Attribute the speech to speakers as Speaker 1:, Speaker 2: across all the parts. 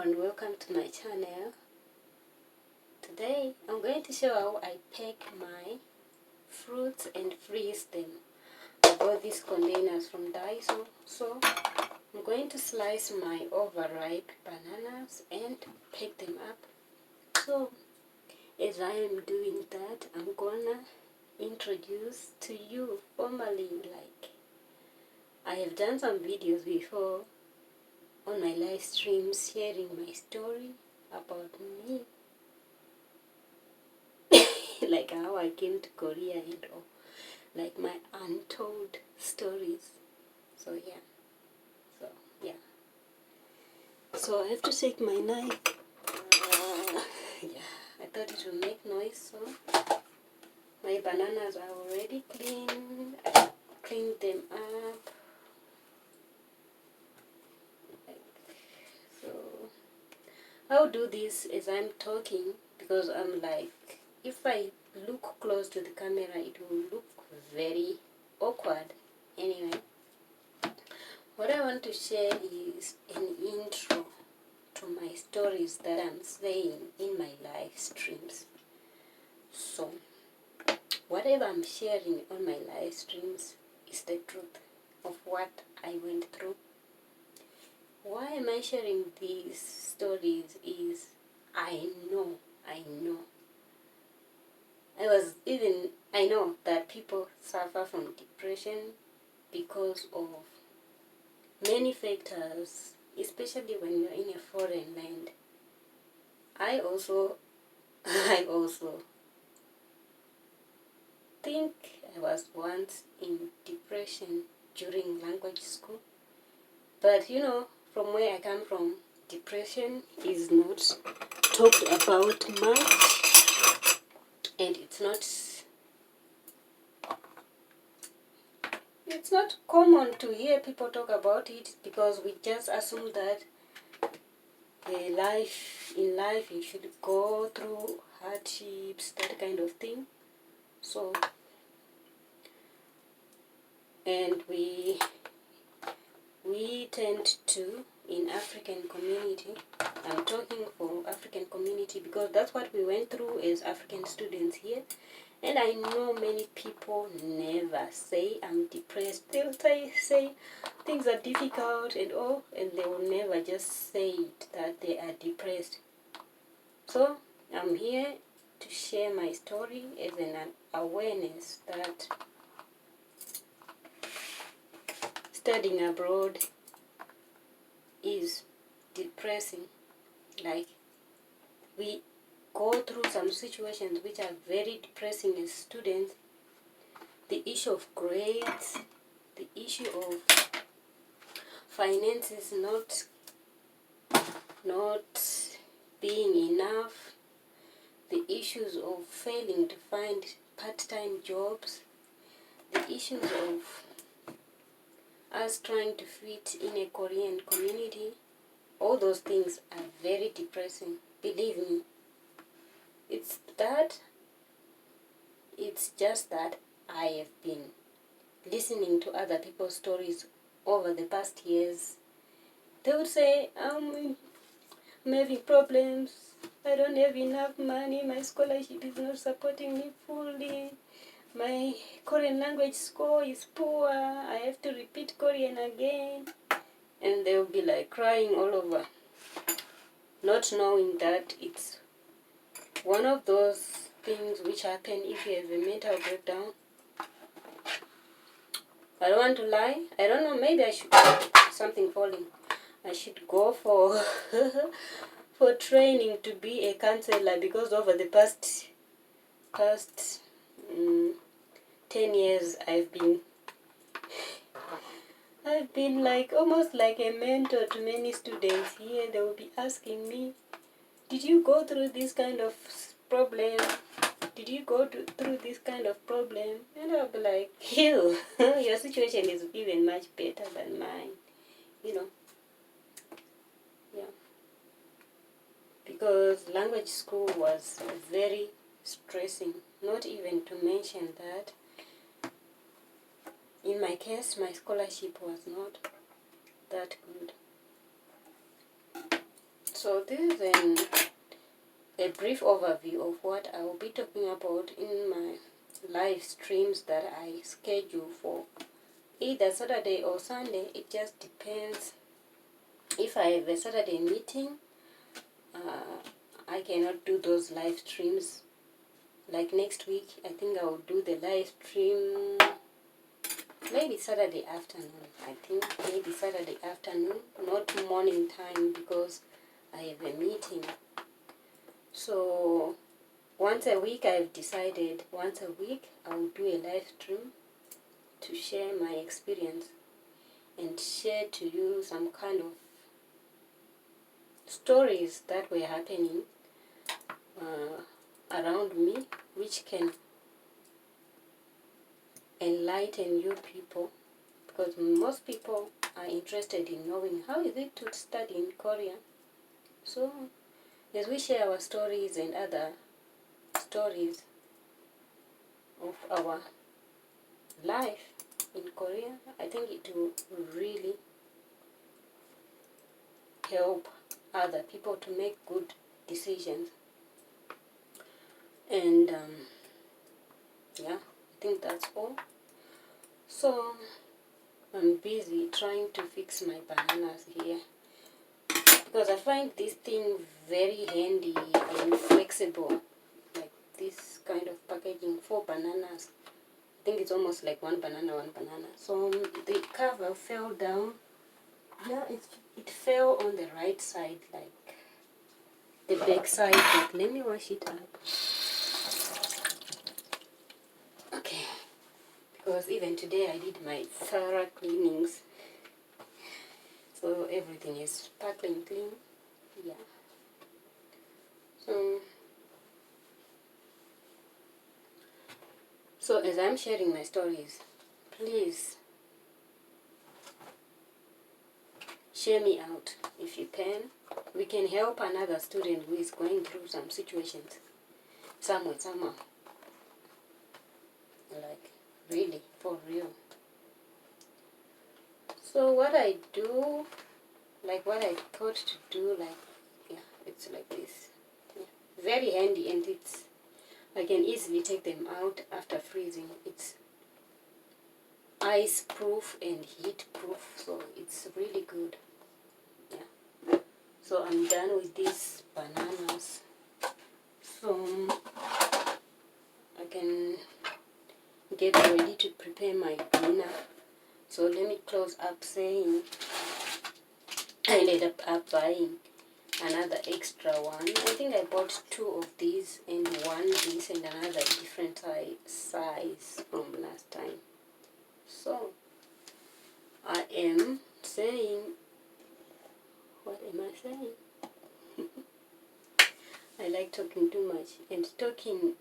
Speaker 1: and welcome to my channel. Today I'm going to show how I pack my fruits and freeze them. I got these containers from Daiso, so I'm going to slice my overripe bananas and pack them up. So as I am doing that, I'm gonna introduce to you formally, like I have done some videos before on my live streams sharing my story about me, like how I came to Korea and all, like my untold stories. So yeah, so I have to take my knife. Yeah, I thought it would make noise. So my bananas are already clean. I cleaned them up. So I'll do this as I'm talking, because I'm like, if I look close to the camera it will look very awkward. Anyway, what I want to share is an intro to my stories that I'm saying in my live streams. So whatever I'm sharing on my live streams is the truth of what I went through. Why am I sharing these stories is I know I know that people suffer from depression because of many factors, especially when you're in a foreign land. I also think I was once in depression during language school. But you know, from where I come from, depression is not talked about much, and it's not common to hear people talk about it, because we just assume that in life you should go through hardships, that kind of thing. So, and we tend to, in African community, I'm talking for African community because that's what we went through as African students here. And I know many people never say I'm depressed. They'll say things are difficult and all, and they will never just say it that they are depressed. So I'm here to share my story as an awareness that studying abroad is depressing. Like, we go through some situations which are very depressing as students. The issue of grades, the issue of finances not being enough, the issues of failing to find part-time jobs, the issues of us trying to fit in a Korean community. All those things are very depressing, believe me. It's just that I have been listening to other people's stories over the past years. They would say, I'm having problems, I don't have enough money, my scholarship is not supporting me fully, my Korean language score is poor, I have to repeat Korean again. And they'll be like crying all over, not knowing that it's one of those things which happen if you have a mental breakdown. I don't want to lie. I don't know, maybe I should, something falling. I should go for for training to be a counselor, because over the past 10 years I've been like almost like a mentor to many students here. They will be asking me, did you go through this kind of problem? Did you go through this kind of problem? And I'll be like, you, your situation is even much better than mine, you know. Yeah. Because language school was very stressing, not even to mention that in my case, my scholarship was not that good. So So this is a brief overview of what I will be talking about in my live streams that I schedule for either Saturday or Sunday. It just depends. If I have a Saturday meeting, I cannot do those live streams. Like next week, I think I will do the live stream maybe Saturday afternoon. I think maybe Saturday afternoon, not morning time, because I have a meeting. So once a week, I've decided once a week I will do a live stream to share my experience and share to you some kind of stories that were happening around me, which can enlighten you people, because most people are interested in knowing how is it to study in Korea. So as we share our stories and other stories of our life in Korea, I think it will really help other people to make good decisions. And yeah, I think that's all. So I'm busy trying to fix my bananas here, because I find this thing very handy and flexible, like this kind of packaging for bananas. I think it's almost like one banana. So the cover fell down. Yeah, it fell on the right side, like the back side, but let me wash it up. Okay, because even today I did my thorough cleanings, so everything is sparkling clean. Yeah. So as I'm sharing my stories, please share me out if you can. We can help another student who is going through some situations somehow. Like really, for real. So what I do, like what I thought to do, like, yeah, it's like this. Yeah. Very handy, and I can easily take them out after freezing. It's ice proof and heat proof, so it's really good. Yeah. So I'm done with these bananas. So I can get ready to prepare my dinner. So let me close up saying I ended up buying another extra one. I think I bought 2 of these and one this and another different size from last time. So I am saying, what am I saying? I like talking too much, and talking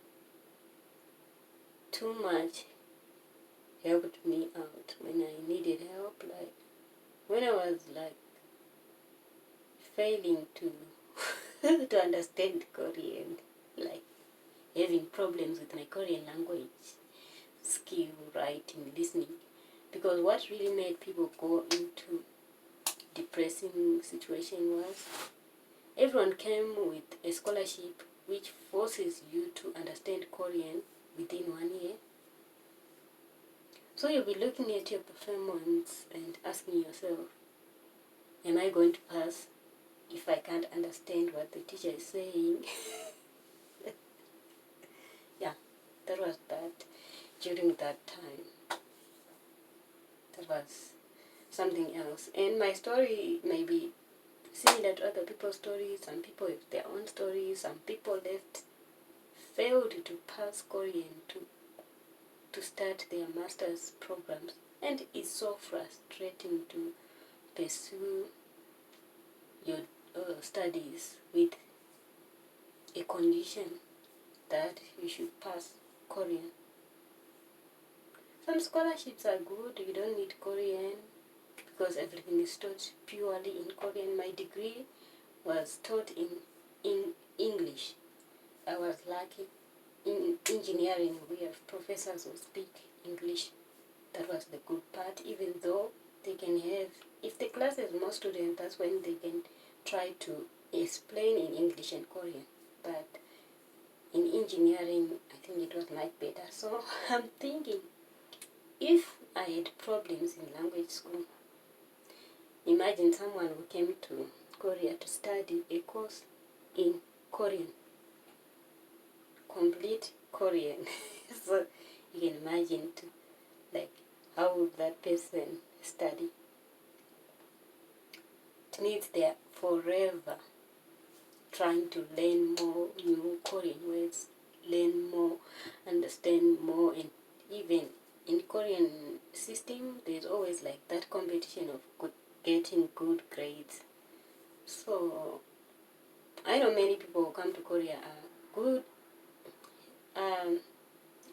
Speaker 1: too much helped me out when I needed help, like when I was like failing to to understand Korean, like having problems with my Korean language skill, writing, listening. Because what really made people go into depressing situation was everyone came with a scholarship which forces you to understand Korean within 1 year. So you'll be looking at your performance and asking yourself, am I going to pass if I can't understand what the teacher is saying? Yeah, that was bad during that time. That was something else. And my story may be similar to other people's stories. Some people have their own stories. Some people failed to pass Korean to start their master's programs. And it's so frustrating to pursue your studies with a condition that you should pass Korean. Some scholarships are good. You don't need Korean because everything is taught purely in Korean. My degree was taught in English. I was lucky. In engineering, we have professors who speak English. That was the good part, even though they can have, if the class has more students, that's when they can try to explain in English and Korean, but in engineering, I think it was much better. So I'm thinking, if I had problems in language school, imagine someone who came to Korea to study a course in Korean, complete Korean. So you can imagine like how would that person study? It means they are forever trying to learn more new Korean words, learn more, understand more, and even in Korean system, there's always like that competition of getting good grades. So I know many people who come to Korea are good,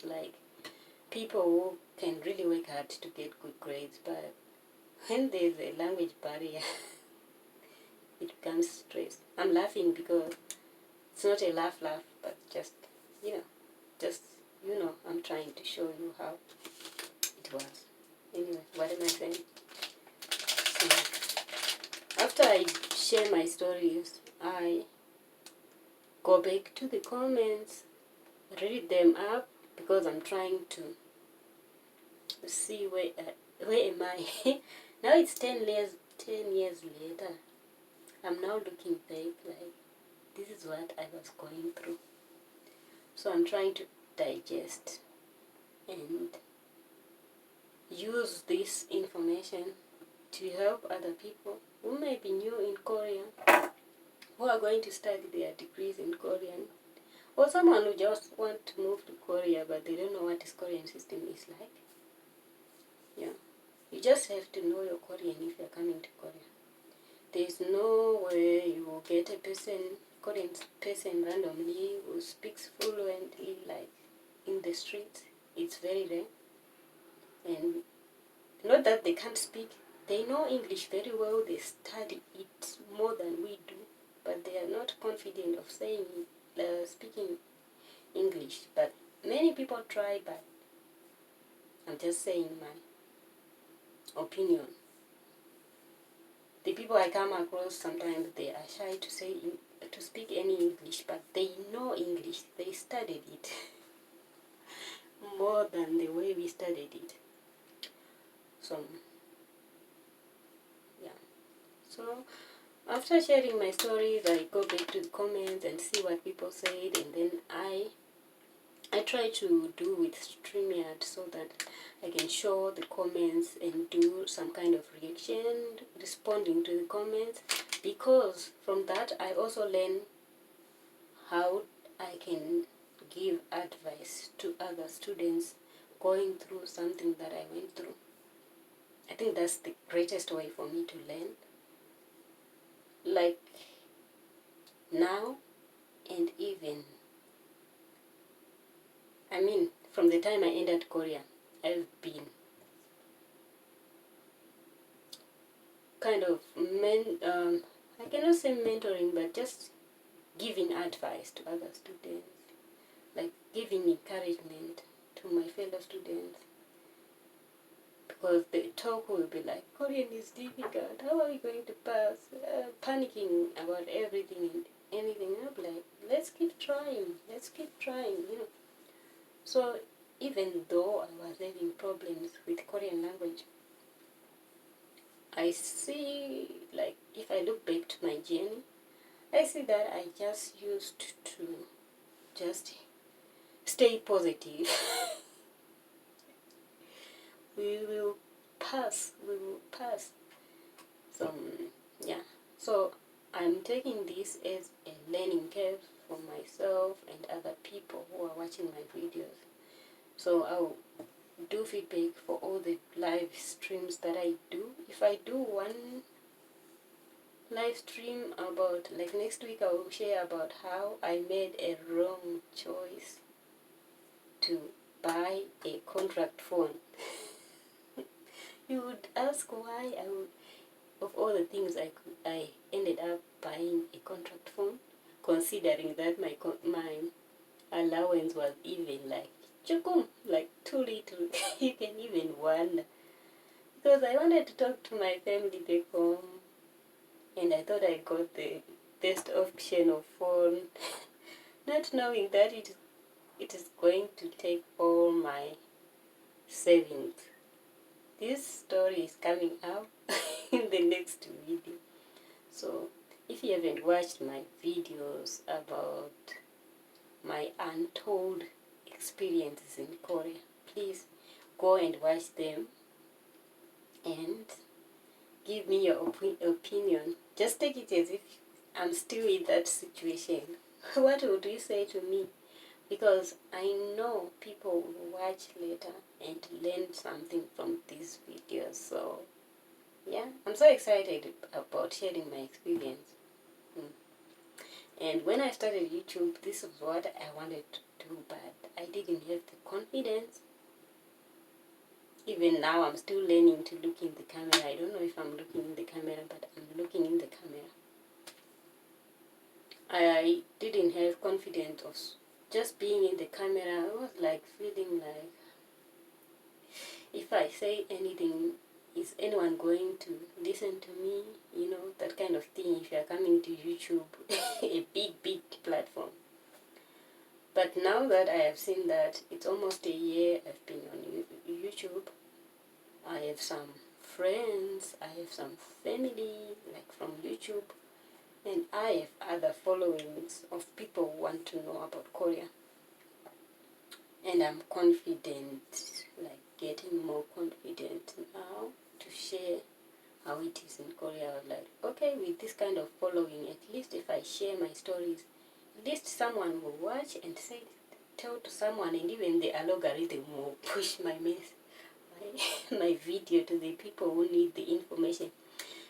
Speaker 1: like people who can really work hard to get good grades, but when there's a language barrier, it becomes stress. I'm laughing because it's not a laugh, but just, I'm trying to show you how it was. Anyway, what am I saying? So, after I share my stories, I go back to the comments, read them up, because I'm trying to see where am I. Now it's 10 years later. I'm now looking back like, this is what I was going through. So I'm trying to digest and use this information to help other people who may be new in Korean, who are going to study their degrees in Korean, or someone who just want to move to Korea but they don't know what this Korean system is like. Yeah, you just have to know your Korean if you're coming to Korea. There's no way you will get a Korean person randomly who speaks fluently like in the streets. It's very rare. And not that they can't speak. They know English very well. They study it more than we do. But they are not confident of speaking English. But many people try, but I'm just saying my opinion. The people I come across, sometimes they are shy to speak any English, but they know English. They studied it more than the way we studied it. So, yeah. So, after sharing my stories, I go back to the comments and see what people said, and then I try to do with StreamYard so that I can show the comments and do some kind of reaction, responding to the comments, because from that I also learn how I can give advice to other students going through something that I went through. I think that's the greatest way for me to learn. Like now, and even, from the time I entered Korea, I've been kind of I cannot say mentoring, but just giving advice to other students, like giving encouragement to my fellow students, because the talk will be like, Korean is difficult, how are we going to pass, panicking about everything and anything. I'll be like, let's keep trying, So even though I was having problems with Korean language, I see, like, if I look back to my journey, I see that I just used to just stay positive. we will pass. So, yeah. So, I'm taking this as a learning curve for myself and other people who are watching my videos. So, I'll do feedback for all the live streams that I do. If I do one live stream about, like next week, I will share about how I made a wrong choice to buy a contract phone. You would ask why of all the things I ended up buying a contract phone, considering that my allowance was even like too little. You can even wonder, because I wanted to talk to my family back home, and I thought I got the cheapest option of phone, not knowing that it is going to take all my savings. This story is coming out in the next video. So if you haven't watched my videos about my untold experiences in Korea, please go and watch them and give me your opinion. Just take it as if I'm still in that situation. What would you say to me? Because I know people will watch later and learn something from these videos. So yeah, I'm so excited about sharing my experience. And when I started YouTube, this was what I wanted to do, but I didn't have the confidence. Even now, I'm still learning to look in the camera. I don't know if I'm looking in the camera, but I'm looking in the camera. I didn't have confidence of just being in the camera. I was like feeling like, if I say anything, is anyone going to listen to me? You know, that kind of thing, if you're coming to YouTube, a big platform. But now that I have seen that it's almost a year I've been on YouTube, I have some friends, I have some family, like from YouTube, and I have other followings of people who want to know about Korea. And I'm confident, like getting more confident now to share how it is in Korea. I was like, okay, with this kind of following, at least if I share my stories, at least someone will watch and tell to someone, and even the algorithm will push my my video to the people who need the information.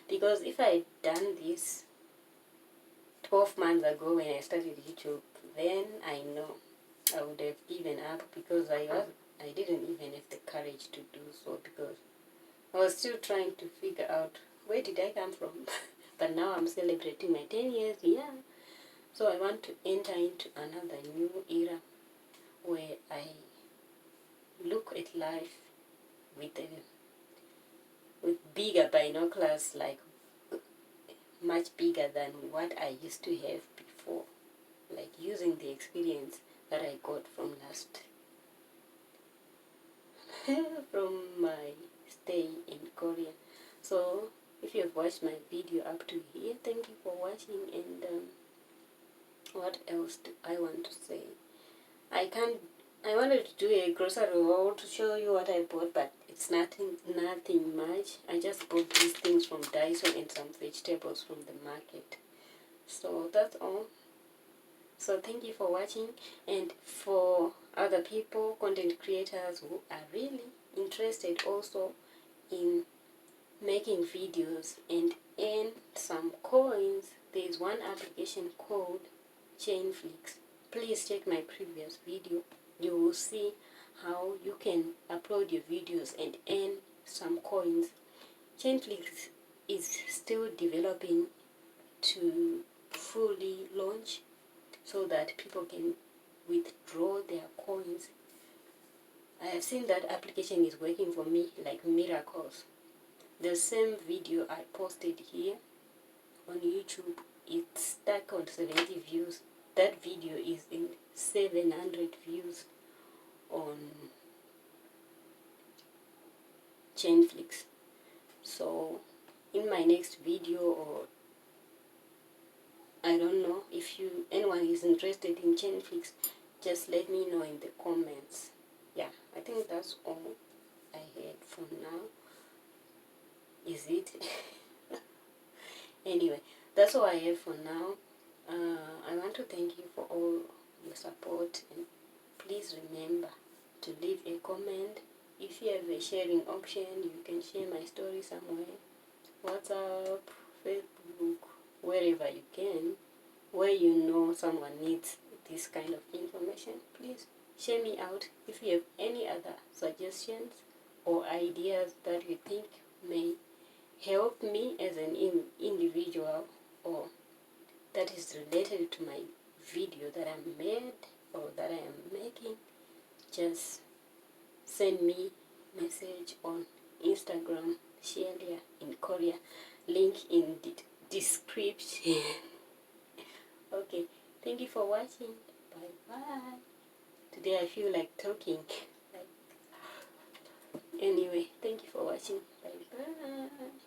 Speaker 1: Because if I had done this 12 months ago when I started YouTube, then I know I would have given up, because I didn't even have the courage to do so, because I was still trying to figure out where did I come from. But now I'm celebrating my 10 years, yeah. So I want to enter into another new era where I look at life with bigger binoculars, like much bigger than what I used to have before, like using the experience that I got from from my stay in Korea. So if you have watched my video up to here, thank you for watching. And what else do I want to say? I wanted to do a grocery haul to show you what I bought, but it's nothing much. I just bought these things from Daiso and some vegetables from the market. So that's all. So thank you for watching. And for other people, content creators who are really interested also in making videos and earn some coins, there is one application called Chainflix. Please check my previous video. You will see how you can upload your videos and earn some coins. Chainflix is still developing to fully launch so that people can withdraw their coins. I have seen that application is working for me like miracles. The same video I posted here on YouTube, it's stuck on 70 views. That video is in 700 views on Chainflix. So in my next video, or I don't know, if anyone is interested in Chainflix, just let me know in the comments. Yeah, I think that's all I had for now. Is it? Anyway, that's all I have for now. I want to thank you for all your support, and please remember to leave a comment. If you have a sharing option, you can share my story somewhere. WhatsApp, Facebook, wherever you can, where you know someone needs this kind of information, please share me out. If you have any other suggestions or ideas that you think may help me as an individual, or that is related to my video that I made or that I am making, just send me message on Instagram, SHIYELIA in Korea, link in the description. Thank you for watching. Bye bye. Today I feel like talking. Like, anyway, thank you for watching. Bye bye.